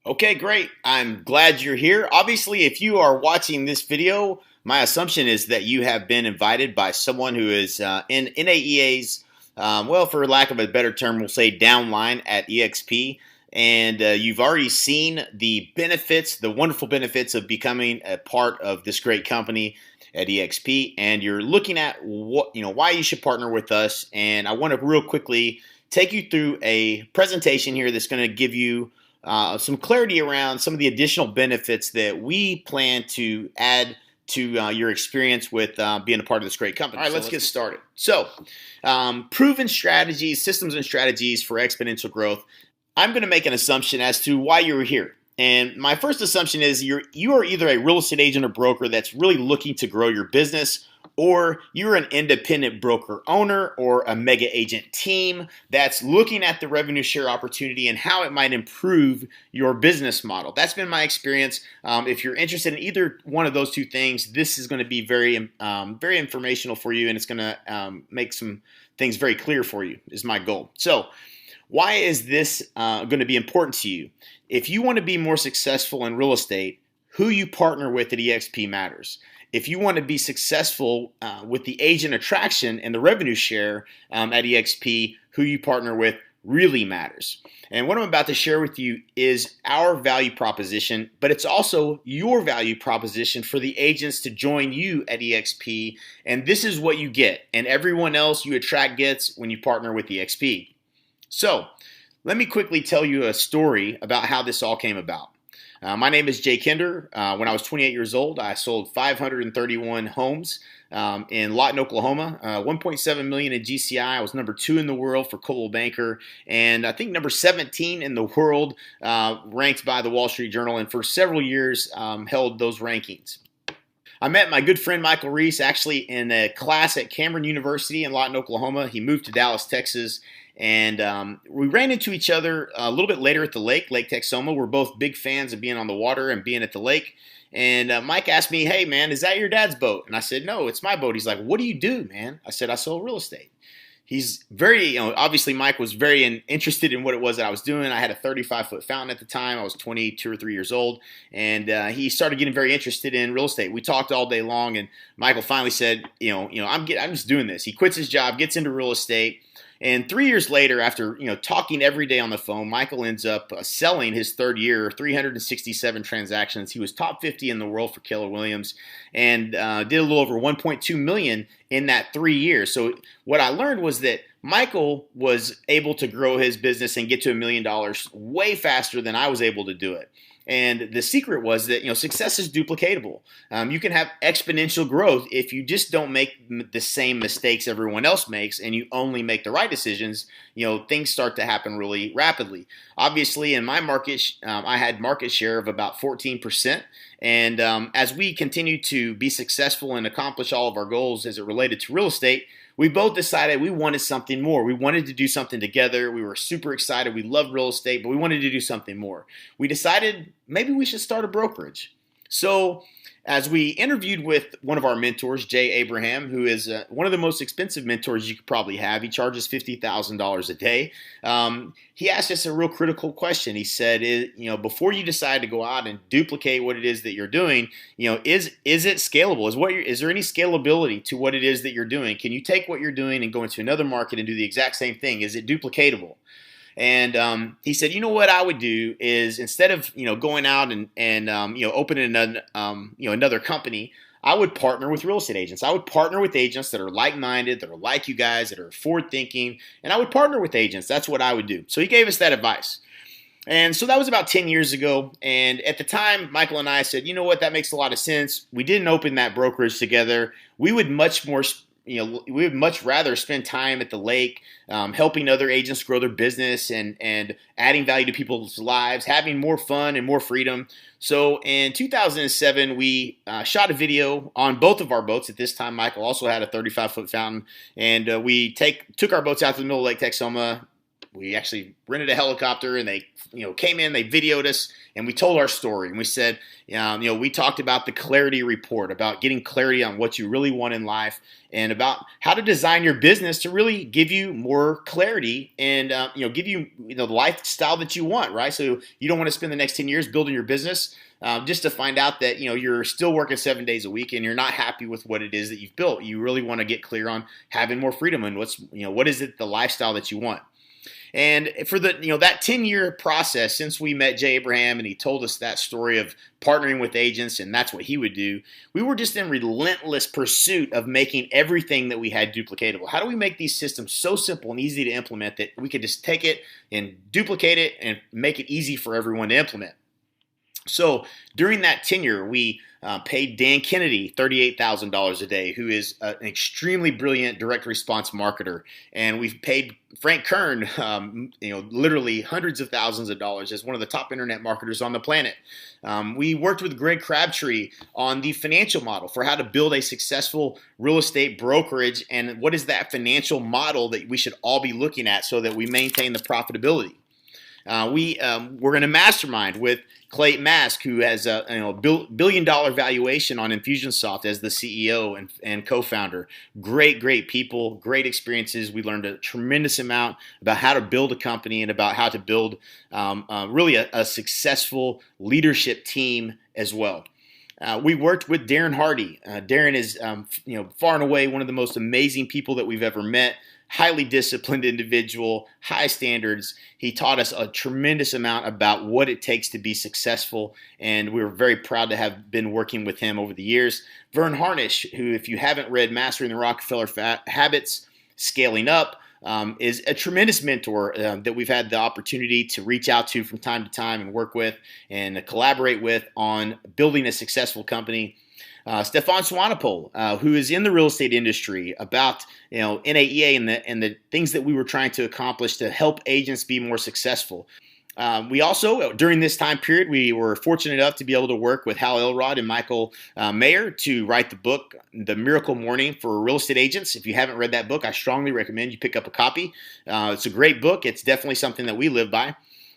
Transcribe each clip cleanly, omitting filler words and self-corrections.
Okay, great. I'm glad you're here. Obviously, if you are watching this video, my assumption is that you have been invited by someone who is in NAEA's, well, for lack of a better term, we'll say downline at EXP. And you've already seen the benefits, the wonderful benefits of becoming a part of this great company at EXP. And you're looking at why you should partner with us. And I want to real quickly take you through a presentation here that's going to give you some clarity around some of the additional benefits that we plan to add to your experience with being a part of this great company. All right, let's get started. So, proven strategies, systems and strategies for exponential growth. I'm going to make an assumption as to why you're here. And my first assumption is you are either a real estate agent or broker that's really looking to grow your business, or you're an independent broker owner or a mega agent team that's looking at the revenue share opportunity and how it might improve your business model. That's been my experience. If you're interested in either one of those two things, this is going to be very informational for you, and it's going to make some things very clear for you, is my goal. So, why is this going to be important to you? If you want to be more successful in real estate, who you partner with at EXP matters. If you want to be successful with the agent attraction and the revenue share at EXP, who you partner with really matters. And what I'm about to share with you is our value proposition, but it's also your value proposition for the agents to join you at EXP. And this is what you get, and everyone else you attract gets when you partner with EXP. So, let me quickly tell you a story about how this all came about. My name is Jay Kinder. When I was 28 years old, I sold 531 homes in Lawton, Oklahoma. 1.7 million in GCI. I was number 2 in the world for Coldwell Banker, and I think number 17 in the world, ranked by the Wall Street Journal, and for several years held those rankings. I met my good friend Michael Reese actually in a class at Cameron University in Lawton, Oklahoma. He moved to Dallas, Texas, and we ran into each other a little bit later at the lake, Lake Texoma. We're both big fans of being on the water and being at the lake. And Mike asked me, "Hey, man, is that your dad's boat?" And I said, "No, it's my boat." He's like, "What do you do, man?" I said, "I sell real estate." He's very, obviously Mike was very interested in what it was that I was doing. I had a 35-foot fountain at the time. I was 22 or 3 years old, and he started getting very interested in real estate. We talked all day long, and Michael finally said, I'm just doing this. He quits his job, gets into real estate. And 3 years later, after talking every day on the phone, Michael ends up selling his third year, 367 transactions. He was top 50 in the world for Keller Williams, and did a little over 1.2 million in that 3 years. So what I learned was that Michael was able to grow his business and get to $1 million way faster than I was able to do it. And the secret was that success is duplicatable. You can have exponential growth if you just don't make the same mistakes everyone else makes, and you only make the right decisions. Things start to happen really rapidly. Obviously, in my market, I had market share of about 14%. And as we continue to be successful and accomplish all of our goals as it related to real estate, we both decided we wanted something more. We wanted to do something together. We were super excited. We loved real estate, but we wanted to do something more. We decided maybe we should start a brokerage. So as we interviewed with one of our mentors, Jay Abraham, who is one of the most expensive mentors you could probably have. He charges $50,000 a day. He asked us a real critical question. He said, before you decide to go out and duplicate what it is that you're doing, is it scalable? Is there any scalability to what it is that you're doing? Can you take what you're doing and go into another market and do the exact same thing? Is it duplicatable? And he said, what I would do is instead of going out and opening another company, I would partner with real estate agents. I would partner with agents that are like-minded, that are like you guys, that are forward-thinking, and I would partner with agents. That's what I would do. So he gave us that advice. And so that was about 10 years ago. And at the time, Michael and I said, that makes a lot of sense. We didn't open that brokerage together. We would much rather spend time at the lake, helping other agents grow their business and adding value to people's lives, having more fun and more freedom. So in 2007, we shot a video on both of our boats. At this time, Michael also had a 35-foot fountain, and we took our boats out to the middle of Lake Texoma, We actually rented a helicopter, and they came in, they videoed us, and we told our story. And we said, we talked about the clarity report, about getting clarity on what you really want in life, and about how to design your business to really give you more clarity and give you the lifestyle that you want, right? So you don't want to spend the next 10 years building your business just to find out that you're still working 7 days a week and you're not happy with what it is that you've built. You really want to get clear on having more freedom and what is it, the lifestyle that you want. And for that 10-year process since we met Jay Abraham and he told us that story of partnering with agents and that's what he would do, we were just in relentless pursuit of making everything that we had duplicatable. How do we make these systems so simple and easy to implement that we could just take it and duplicate it and make it easy for everyone to implement? So during that tenure, we paid Dan Kennedy $38,000 a day, who is an extremely brilliant direct response marketer. And we've paid Frank Kern, literally hundreds of thousands of dollars as one of the top internet marketers on the planet. We worked with Greg Crabtree on the financial model for how to build a successful real estate brokerage and what is that financial model that we should all be looking at so that we maintain the profitability. We're in a mastermind with Clayton Mask, who has a $1 billion valuation on Infusionsoft as the CEO and co-founder. Great people, great experiences. We learned a tremendous amount about how to build a company and about how to build really a successful leadership team as well. We worked with Darren Hardy. Darren is far and away one of the most amazing people that we've ever met. Highly disciplined individual, high standards. He taught us a tremendous amount about what it takes to be successful, and we were very proud to have been working with him over the years. Vern Harnish, who, if you haven't read Mastering the Rockefeller Habits, Scaling Up, is a tremendous mentor that we've had the opportunity to reach out to from time to time and work with and collaborate with on building a successful company. Stefan Swanepoel, who is in the real estate industry, about NAEA and the things that we were trying to accomplish to help agents be more successful. We also, during this time period, we were fortunate enough to be able to work with Hal Elrod and Michael Mayer to write the book, The Miracle Morning for Real Estate Agents. If you haven't read that book, I strongly recommend you pick up a copy. It's a great book. It's definitely something that we live by.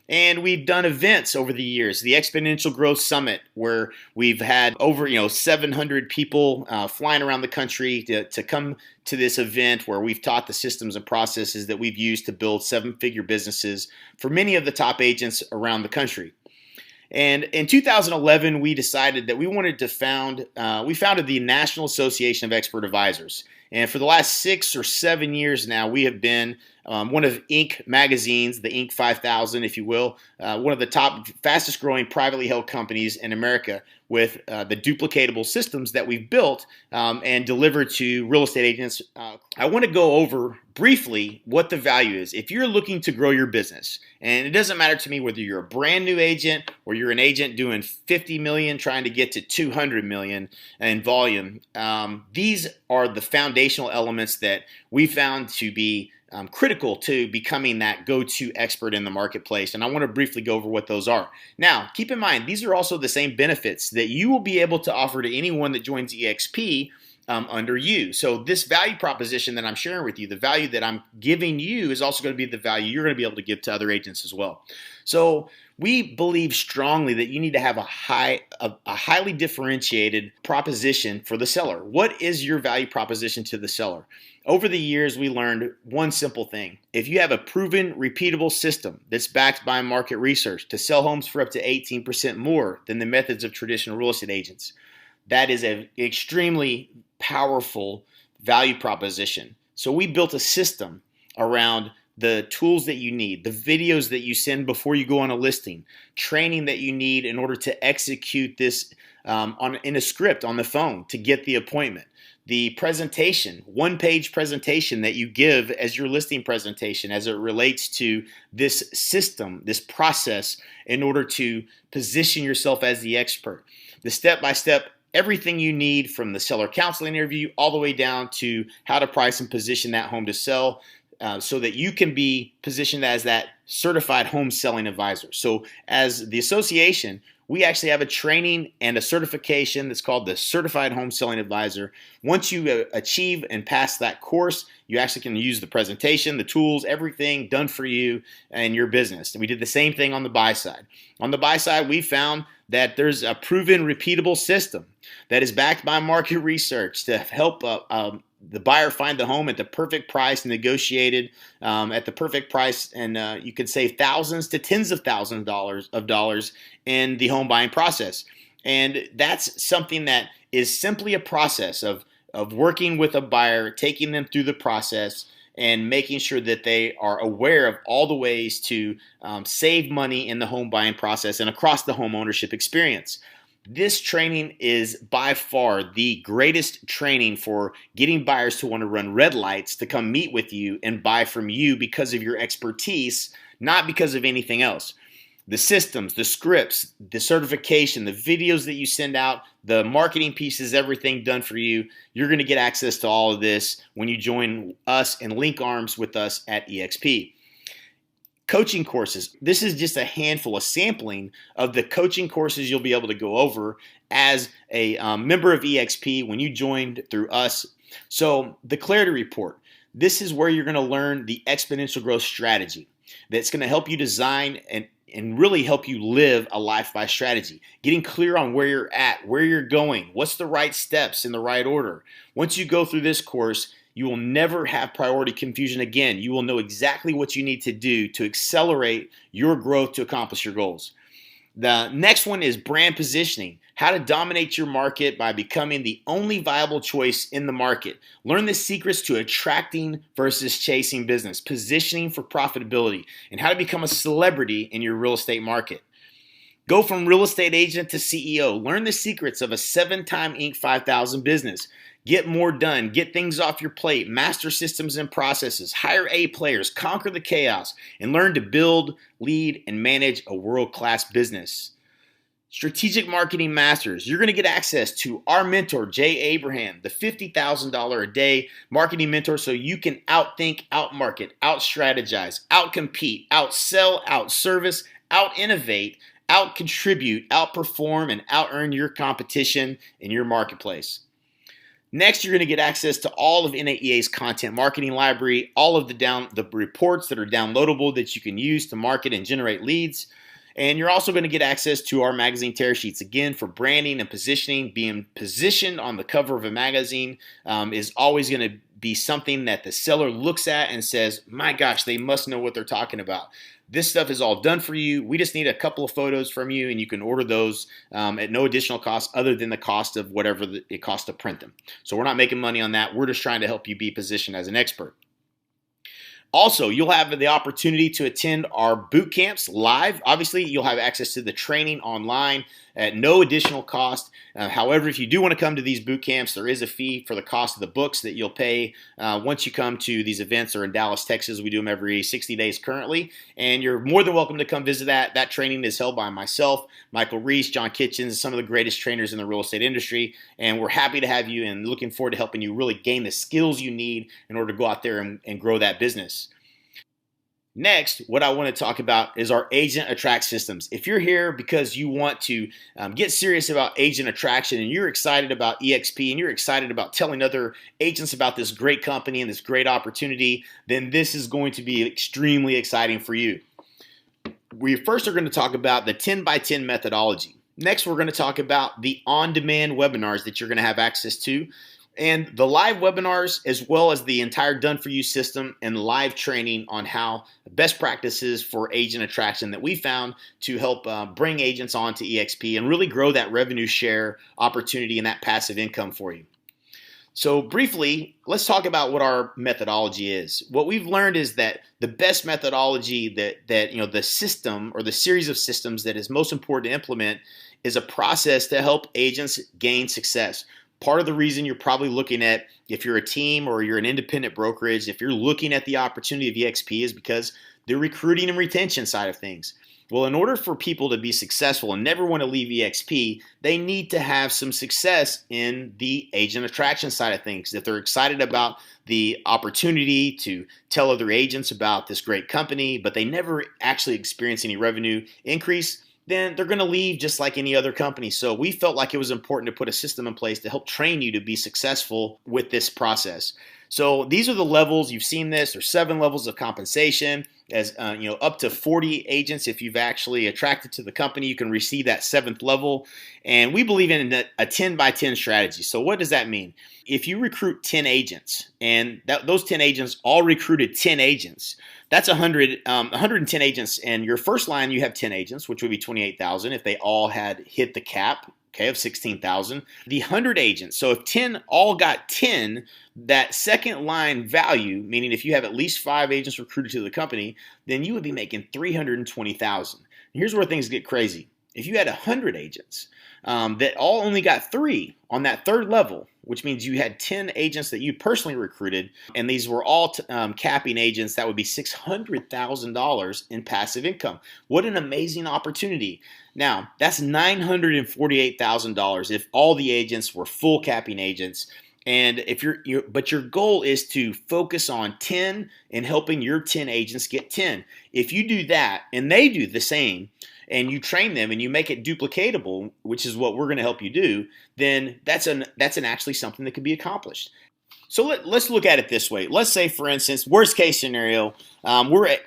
And we've done events over the years, the Exponential Growth Summit, where we've had over 700 people flying around the country to come to this event, where we've taught the systems and processes that we've used to build seven-figure businesses for many of the top agents around the country. And in 2011, we decided that we wanted to we founded the National Association of Expert Advisors. And for the last 6 or 7 years now, we have been one of Inc. magazine's, the Inc. 5000, if you will, one of the top, fastest growing privately held companies in America with the duplicatable systems that we've built and delivered to real estate agents. I want to go over briefly what the value is. If you're looking to grow your business, and it doesn't matter to me whether you're a brand new agent or you're an agent doing 50 million trying to get to 200 million in volume, these are the foundational elements that we found to be critical to becoming that go-to expert in the marketplace. And I want to briefly go over what those are. Now, keep in mind, these are also the same benefits that you will be able to offer to anyone that joins EXP under you. So this value proposition that I'm sharing with you, the value that I'm giving you, is also going to be the value you're going to be able to give to other agents as well. So we believe strongly that you need to have a highly differentiated proposition for the seller. What is your value proposition to the seller? Over the years, we learned one simple thing. If you have a proven, repeatable system that's backed by market research to sell homes for up to 18% more than the methods of traditional real estate agents, that is an extremely powerful value proposition. So we built a system around the tools that you need, the videos that you send before you go on a listing, training that you need in order to execute this in a script on the phone to get the appointment. The presentation, one-page presentation that you give as your listing presentation as it relates to this system, this process, in order to position yourself as the expert. The step-by-step, everything you need from the seller counseling interview all the way down to how to price and position that home to sell so that you can be positioned as that certified home selling advisor. So as the association, We actually have a training and a certification that's called the Certified Home Selling Advisor. Once you achieve and pass that course, you actually can use the presentation, the tools, everything done for you and your business. And we did the same thing on the buy side. On the buy side, we found that there's a proven, repeatable system that is backed by market research to help the buyer find the home at the perfect price, negotiated at the perfect price, and you could save thousands to tens of thousands of dollars in the home buying process. And that's something that is simply a process of working with a buyer, taking them through the process, and making sure that they are aware of all the ways to save money in the home buying process and across the home ownership experience. This training is by far the greatest training for getting buyers to want to run red lights to come meet with you and buy from you because of your expertise, not because of anything else. The systems, the scripts, the certification, the videos that you send out, the marketing pieces, everything done for you. You're going to get access to all of this when you join us and link arms with us at EXP. Coaching courses. This is just a handful, a sampling of the coaching courses you'll be able to go over as a member of EXP when you joined through us. So the Clarity Report. This is where you're going to learn the exponential growth strategy that's going to help you design and really help you live a life by strategy. Getting clear on where you're at, where you're going, what's the right steps in the right order. Once you go through this course, you will never have priority confusion again. You will know exactly what you need to do to accelerate your growth to accomplish your goals. The next one is brand positioning, how to dominate your market by becoming the only viable choice in the market. Learn the secrets to attracting versus chasing business, positioning for profitability, and how to become a celebrity in your real estate market. Go from real estate agent to CEO. Learn the secrets of a 7-time Inc. 5000 business. Get more done. Get things off your plate. Master systems and processes. Hire A players. Conquer the chaos. And learn to build, lead, and manage a world-class business. Strategic Marketing Masters. You're going to get access to our mentor, Jay Abraham, the $50,000 a day marketing mentor, so you can outthink, outmarket, outstrategize, outcompete, outsell, outservice, outinnovate, outcontribute, outperform, and outearn your competition in your marketplace. Next, you're going to get access to all of NAEA's content marketing library, all of the reports that are downloadable that you can use to market and generate leads. And you're also going to get access to our magazine tear sheets. Again, for branding and positioning, being positioned on the cover of a magazine is always going to be something that the seller looks at and says, my gosh, they must know what they're talking about. This stuff is all done for you. We just need a couple of photos from you, and you can order those at no additional cost other than the cost of whatever it costs to print them. So we're not making money on that. We're just trying to help you be positioned as an expert. Also, you'll have the opportunity to attend our boot camps live. Obviously, you'll have access to the training online at no additional cost. However, if you do want to come to these boot camps, there is a fee for the cost of the books that you'll pay once you come to these events. Or in Dallas, Texas. We do them every 60 days currently. And you're more than welcome to come visit that. That training is held by myself, Michael Reese, John Kitchens, some of the greatest trainers in the real estate industry. And we're happy to have you and looking forward to helping you really gain the skills you need in order to go out there and grow that business. Next, what I want to talk about is our agent attract systems. If you're here because you want to get serious about agent attraction and you're excited about EXP and you're excited about telling other agents about this great company and this great opportunity, then this is going to be extremely exciting for you. We first are going to talk about the 10 by 10 methodology. Next, we're going to talk about the on-demand webinars that you're going to have access to, and the live webinars, as well as the entire done-for-you system and live training on how best practices for agent attraction that we found to help bring agents on to EXP and really grow that revenue share opportunity and that passive income for you. So briefly, let's talk about what our methodology is. What we've learned is that the best methodology that the system or the series of systems that is most important to implement is a process to help agents gain success. Part of the reason you're probably looking at, if you're a team or you're an independent brokerage, if you're looking at the opportunity of EXP is because the recruiting and retention side of things. Well, in order for people to be successful and never want to leave EXP, they need to have some success in the agent attraction side of things. If they're excited about the opportunity to tell other agents about this great company, but they never actually experience any revenue increase, then they're going to leave just like any other company. So we felt like it was important to put a system in place to help train you to be successful with this process. So these are the levels. You've seen this. There's 7 levels of compensation. As up to 40 agents, if you've actually attracted to the company, you can receive that 7th level. And we believe in a 10 by 10 strategy. So what does that mean? If you recruit 10 agents and those 10 agents all recruited 10 agents, that's 110 agents. And your first line, you have 10 agents, which would be 28,000 if they all had hit the cap. Okay, of 16,000. The 100 agents, so if 10 all got 10, that second line value, meaning if you have at least 5 agents recruited to the company, then you would be making 320,000. Here's where things get crazy. If you had 100 agents that all only got 3 on that 3rd level, which means you had 10 agents that you personally recruited, and these were all capping agents, that would be $600,000 in passive income. What an amazing opportunity. Now, that's $948,000 if all the agents were full capping agents. And if but your goal is to focus on 10 and helping your 10 agents get 10. If you do that and they do the same, and you train them and you make it duplicatable, which is what we're going to help you do, then that's actually something that could be accomplished. So let's look at it this way. Let's say, for instance, worst case scenario, we're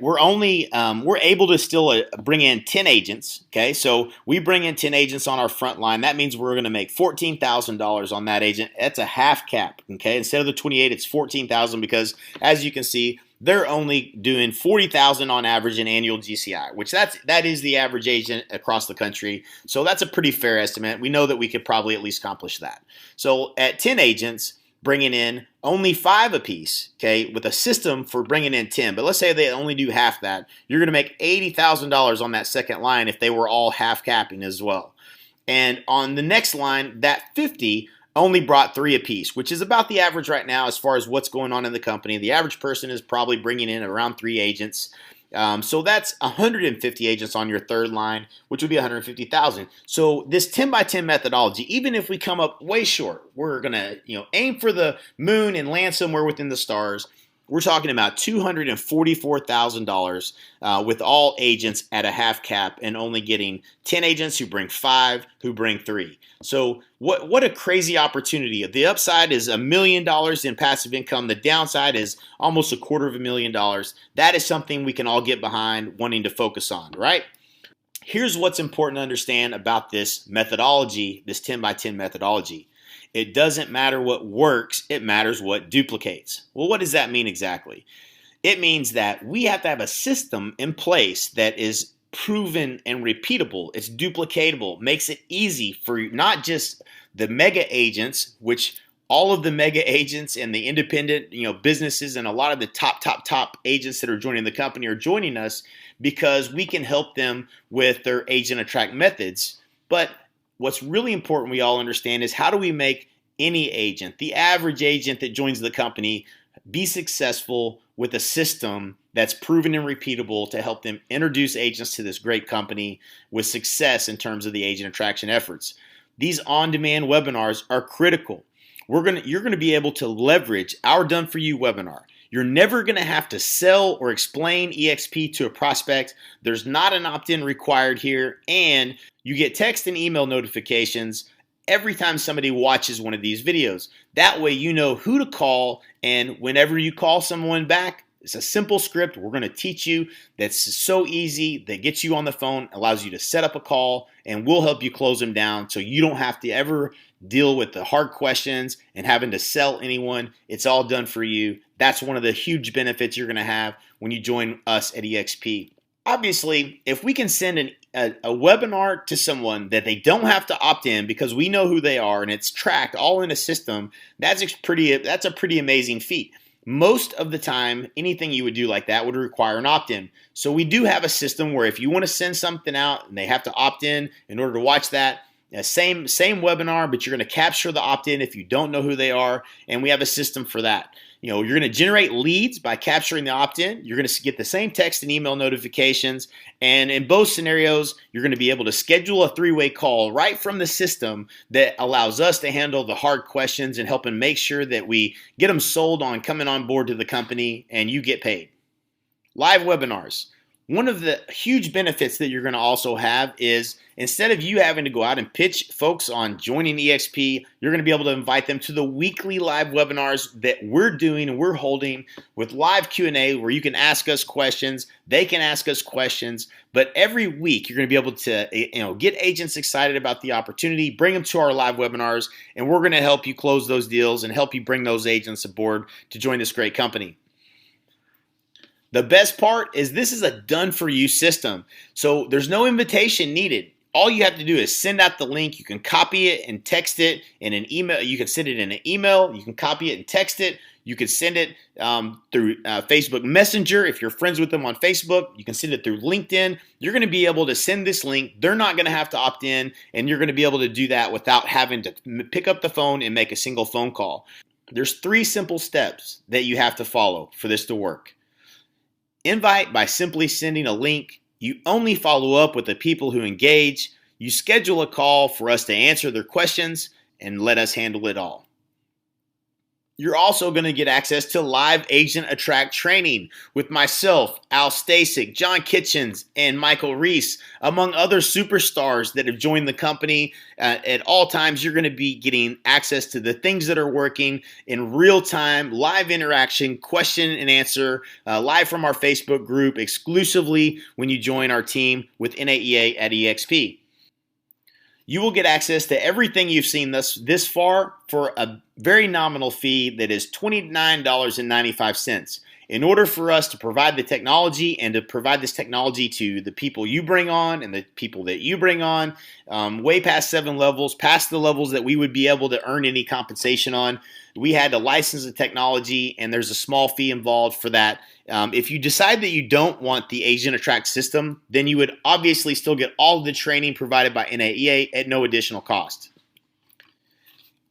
able to still bring in 10 agents. Okay, so we bring in 10 agents on our front line. That means we're going to make $14,000 on that agent. That's a half cap. Okay, instead of the 28, it's 14,000 because, as you can see, they're only doing 40,000 on average in annual GCI, which that is the average agent across the country. So that's a pretty fair estimate. We know that we could probably at least accomplish that. So at 10 agents, bringing in only 5 apiece, okay, with a system for bringing in 10. But let's say they only do half that. You're going to make $80,000 on that second line if they were all half capping as well. And on the next line, that 50 only brought 3 apiece, which is about the average right now as far as what's going on in the company. The average person is probably bringing in around 3 agents. So that's 150 agents on your 3rd line, which would be 150,000. So this 10 by 10 methodology, even if we come up way short, we're going to aim for the moon and land somewhere within the stars. We're talking about $244,000 with all agents at a half cap and only getting 10 agents who bring 5, who bring 3. So what a crazy opportunity. The upside is $1 million in passive income. The downside is almost $250,000. That is something we can all get behind wanting to focus on, right? Here's what's important to understand about this methodology, this 10 by 10 methodology. It doesn't matter what works, it matters what duplicates. Well, what does that mean exactly? It means that we have to have a system in place that is proven and repeatable. It's duplicatable, makes it easy for not just the mega agents, which all of the mega agents and the independent businesses and a lot of the top agents that are joining the company are joining us because we can help them with their agent attract methods. But what's really important we all understand is how do we make any agent, the average agent that joins the company, be successful with a system that's proven and repeatable to help them introduce agents to this great company with success in terms of the agent attraction efforts. These on-demand webinars are critical. You're going to be able to leverage our Done For You webinar. You're never going to have to sell or explain EXP to a prospect. There's not an opt-in required here, and you get text and email notifications every time somebody watches one of these videos. That way you know who to call, and whenever you call someone back, it's a simple script we're going to teach you that's so easy that gets you on the phone, allows you to set up a call, and we'll help you close them down so you don't have to ever deal with the hard questions and having to sell anyone. It's all done for you. That's one of the huge benefits you're going to have when you join us at EXP. Obviously, if we can send a webinar to someone that they don't have to opt in because we know who they are and it's tracked all in a system, that's a pretty amazing feat. Most of the time, anything you would do like that would require an opt-in. So we do have a system where if you want to send something out and they have to opt in order to watch that, same webinar, but you're going to capture the opt-in if you don't know who they are, and we have a system for that. You're going to generate leads by capturing the opt-in. You're going to get the same text and email notifications, and in both scenarios, you're going to be able to schedule a 3-way call right from the system that allows us to handle the hard questions and helping make sure that we get them sold on coming on board to the company and you get paid. Live webinars. One of the huge benefits that you're going to also have is instead of you having to go out and pitch folks on joining EXP, you're going to be able to invite them to the weekly live webinars that we're doing and we're holding with live Q&A where you can ask us questions, they can ask us questions, but every week you're going to be able to get agents excited about the opportunity, bring them to our live webinars, and we're going to help you close those deals and help you bring those agents aboard to join this great company. The best part is this is a done-for-you system, so there's no invitation needed. All you have to do is send out the link. You can copy it and text it in an email. You can send it in an email. You can copy it and text it. You can send it through Facebook Messenger. If you're friends with them on Facebook, you can send it through LinkedIn. You're going to be able to send this link. They're not going to have to opt in, and you're going to be able to do that without having to pick up the phone and make a single phone call. There's 3 simple steps that you have to follow for this to work. Invite by simply sending a link. You only follow up with the people who engage. You schedule a call for us to answer their questions and let us handle it all. You're also going to get access to live Agent Attract training with myself, Al Stasic, John Kitchens, and Michael Reese, among other superstars that have joined the company. At all times, you're going to be getting access to the things that are working in real time, live interaction, question and answer, live from our Facebook group exclusively when you join our team with NAEA at EXP. You will get access to everything you've seen this far for a very nominal fee that is $29.95. In order for us to provide the technology and to provide this technology to the people you bring on and the people that you bring on, way past 7 levels, past the levels that we would be able to earn any compensation on, we had to license the technology, and there's a small fee involved for that. If you decide that you don't want the Agent Attract system, then you would obviously still get all of the training provided by NAEA at no additional cost.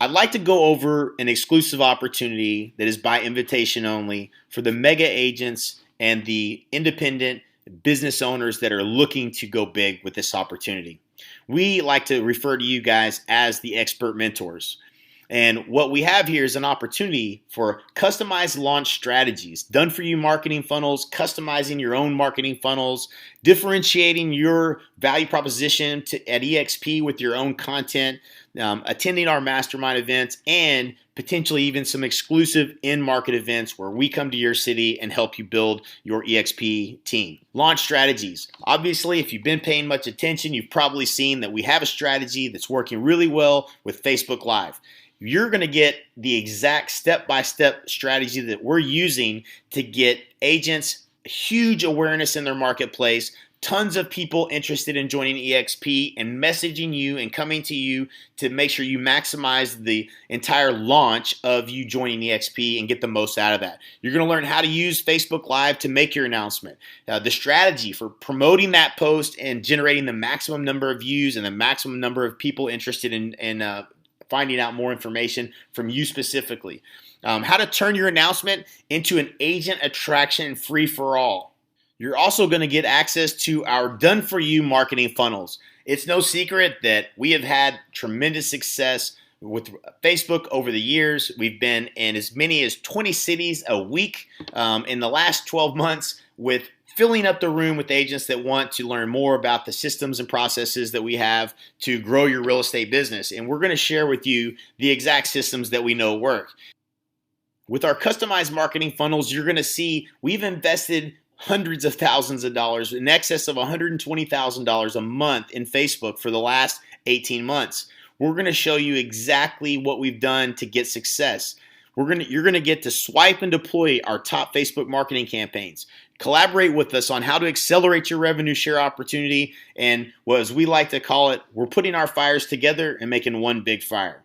I'd like to go over an exclusive opportunity that is by invitation only for the mega agents and the independent business owners that are looking to go big with this opportunity. We like to refer to you guys as the expert mentors. And what we have here is an opportunity for customized launch strategies, done for you marketing funnels, customizing your own marketing funnels, differentiating your value proposition at EXP with your own content, attending our mastermind events, and potentially even some exclusive in-market events where we come to your city and help you build your EXP team. Launch strategies. Obviously, if you've been paying much attention, you've probably seen that we have a strategy that's working really well with Facebook Live. You're going to get the exact step-by-step strategy that we're using to get agents huge awareness in their marketplace, tons of people interested in joining EXP and messaging you and coming to you to make sure you maximize the entire launch of you joining EXP and get the most out of that. You're going to learn how to use Facebook Live to make your announcement, the strategy for promoting that post and generating the maximum number of views and the maximum number of people interested in finding out more information from you specifically. How to turn your announcement into an agent attraction free-for-all. You're also going to get access to our done-for-you marketing funnels. It's no secret that we have had tremendous success with Facebook over the years. We've been in as many as 20 cities a week in the last 12 months with filling up the room with agents that want to learn more about the systems and processes that we have to grow your real estate business. And we're going to share with you the exact systems that we know work. With our customized marketing funnels, you're going to see we've invested hundreds of thousands of dollars, in excess of $120,000 a month in Facebook for the last 18 months. We're going to show you exactly what we've done to get success. You're going to get to swipe and deploy our top Facebook marketing campaigns. Collaborate with us on how to accelerate your revenue share opportunity, and as we like to call it, we're putting our fires together and making one big fire.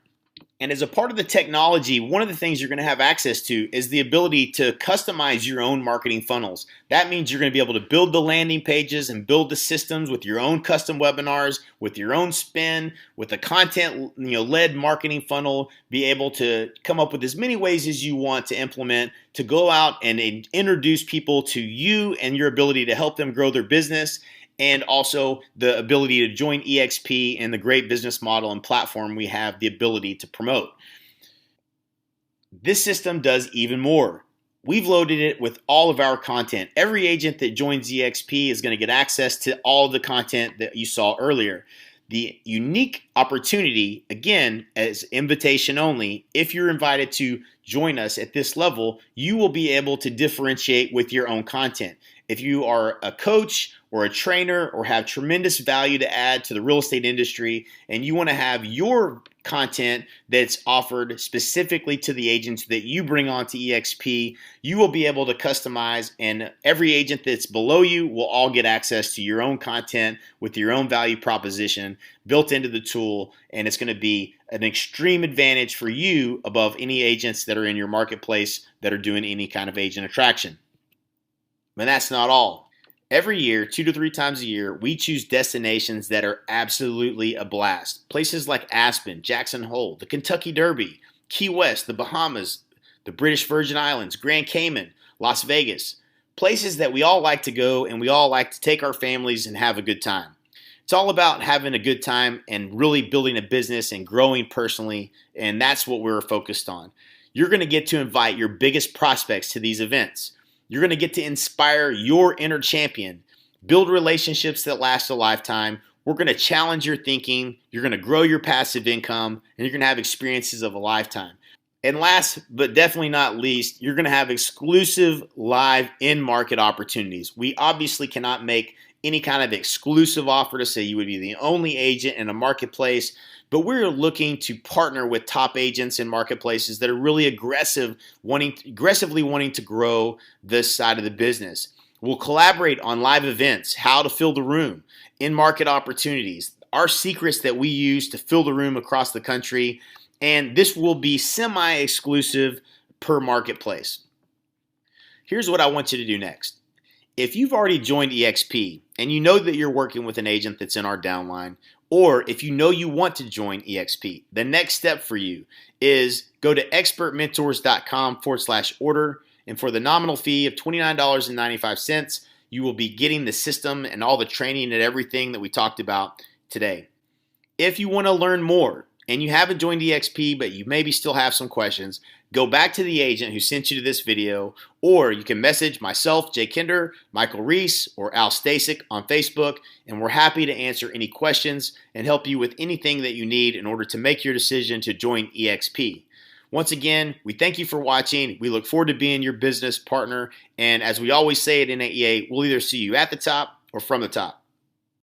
And as a part of the technology, one of the things you're going to have access to is the ability to customize your own marketing funnels. That means you're going to be able to build the landing pages and build the systems with your own custom webinars, with your own spin, with a content-led marketing funnel, be able to come up with as many ways as you want to implement to go out and introduce people to you and your ability to help them grow their business, and also the ability to join EXP and the great business model and platform we have the ability to promote. This system does even more. We've loaded it with all of our content. Every agent that joins EXP is going to get access to all of the content that you saw earlier. The unique opportunity, again, as invitation only, if you're invited to join us at this level, you will be able to differentiate with your own content. If you are a coach or a trainer or have tremendous value to add to the real estate industry and you want to have your content that's offered specifically to the agents that you bring on to EXP, you will be able to customize, and every agent that's below you will all get access to your own content with your own value proposition built into the tool, and it's going to be an extreme advantage for you above any agents that are in your marketplace that are doing any kind of agent attraction. But that's not all. Every year, 2 to 3 times a year, we choose destinations that are absolutely a blast. Places like Aspen, Jackson Hole, the Kentucky Derby, Key West, the Bahamas, the British Virgin Islands, Grand Cayman, Las Vegas. Places that we all like to go and we all like to take our families and have a good time. It's all about having a good time and really building a business and growing personally, and that's what we're focused on. You're going to get to invite your biggest prospects to these events. You're going to get to inspire your inner champion, build relationships that last a lifetime. We're going to challenge your thinking. You're going to grow your passive income, and you're going to have experiences of a lifetime. And last but definitely not least, you're going to have exclusive live in-market opportunities. We obviously cannot make any kind of exclusive offer to say you would be the only agent in a marketplace, but we're looking to partner with top agents in marketplaces that are really aggressively wanting to grow this side of the business. We'll collaborate on live events, how to fill the room, in-market opportunities, our secrets that we use to fill the room across the country, and this will be semi-exclusive per marketplace. Here's what I want you to do next. If you've already joined EXP and you know that you're working with an agent that's in our downline, or if you know you want to join EXP, the next step for you is go to expertmentors.com/order, and for the nominal fee of $29.95, you will be getting the system and all the training and everything that we talked about today. If you want to learn more and you haven't joined EXP but you maybe still have some questions, go back to the agent who sent you to this video, or you can message myself, Jay Kinder, Michael Reese, or Al Stasic on Facebook, and we're happy to answer any questions and help you with anything that you need in order to make your decision to join EXP. Once again, we thank you for watching. We look forward to being your business partner, and as we always say at NAEA, we'll either see you at the top or from the top.